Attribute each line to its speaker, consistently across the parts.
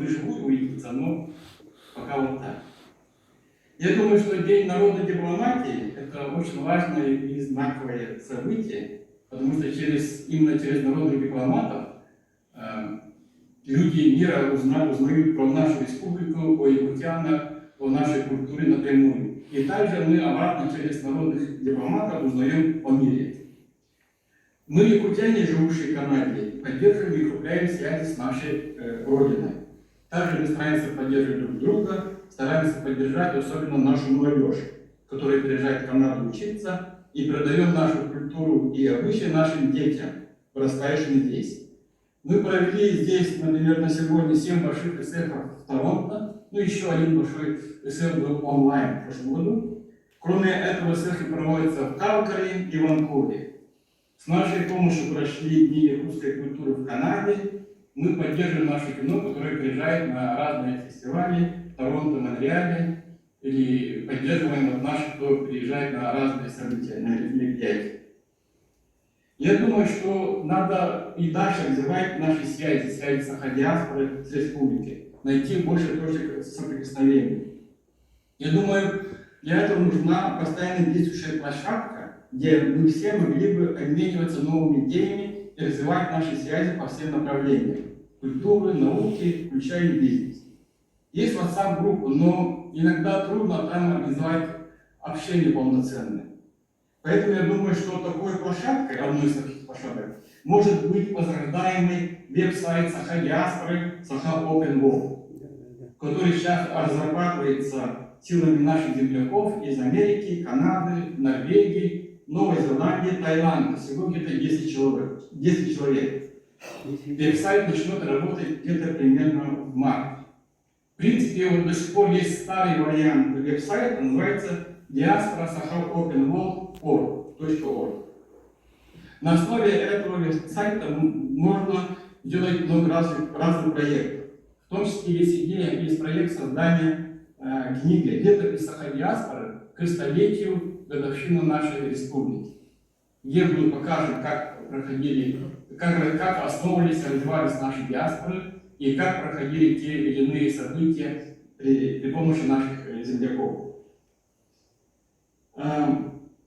Speaker 1: вживую увидеться, но пока вот так. Я думаю, что День народной дипломатии – это очень важное и знаковое событие, потому что именно через народных дипломатов люди мира узнают про нашу республику, о якутянах, о нашей культуре напрямую. И также мы обратно через народных дипломатов узнаем о мире. Мы, якутяне, живущие в Канаде, поддерживаем и укрепляем связи с нашей родиной. Также мы стараемся поддерживать друг друга, стараемся поддержать особенно нашу молодежь, которая приезжает в Канаду учиться, и передаем нашу культуру и обычаи нашим детям, вырастающим здесь. Мы провели здесь, например, на сегодня 7 больших СФ в Торонто, ну еще один большой СФ был онлайн в прошлом году. Кроме этого, СФ проводится в Калгари и Ванкувере. С нашей помощью прошли Дни русской культуры в Канаде. Мы поддерживаем наше кино, которое приезжает на разные фестивали в Торонто, Монреале, или поддерживаем наших, кто приезжает на разные события, на мероприятия. Я думаю, что надо и дальше развивать наши связи с диаспорой, с республикой, найти больше точек соприкосновения. Я думаю, для этого нужна постоянно действующая площадка, где мы все могли бы обмениваться новыми идеями и развивать наши связи по всем направлениям – культуры, науки, включая и бизнес. Есть WhatsApp-группа, но иногда трудно там организовать общение полноценное. Поэтому я думаю, что такой площадкой, одной из таких площадок, может быть возрождаемый веб-сайт Саха Диаспоры, Саха Open World, который сейчас разрабатывается силами наших земляков из Америки, Канады, Норвегии, Новой Зеландии, Таиланда. Всего где-то 10 человек. Веб-сайт начнет работать где-то примерно в марте. В принципе, вот до сих пор есть старый вариант веб-сайта, называется Diaspora Sahel Open World.org. На основе этого сайта можно делать много разных проектов. В том числе есть проект создания книги «Летопись Саха-Диаспоры к столетию годовщины нашей республики», где будет показано, как основывались и развивались наши диаспоры и как проходили те или иные события при помощи наших земляков.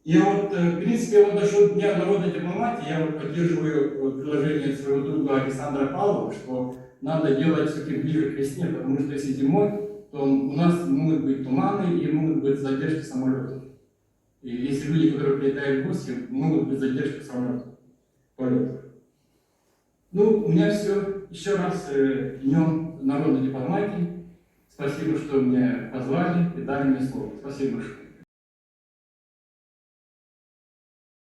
Speaker 1: Я в принципе, насчет Дня народной дипломатии, я поддерживаю предложение своего друга Александра Павлова, что надо делать все-таки ближе к весне, потому что если зимой, то у нас могут быть туманы и могут быть задержки самолетов. И если люди, которые прилетают в гости, могут быть задержки самолетов, полетов. Ну, у меня все. Еще раз Днем народной дипломатии. Спасибо, что меня позвали и дали мне слово. Спасибо большое.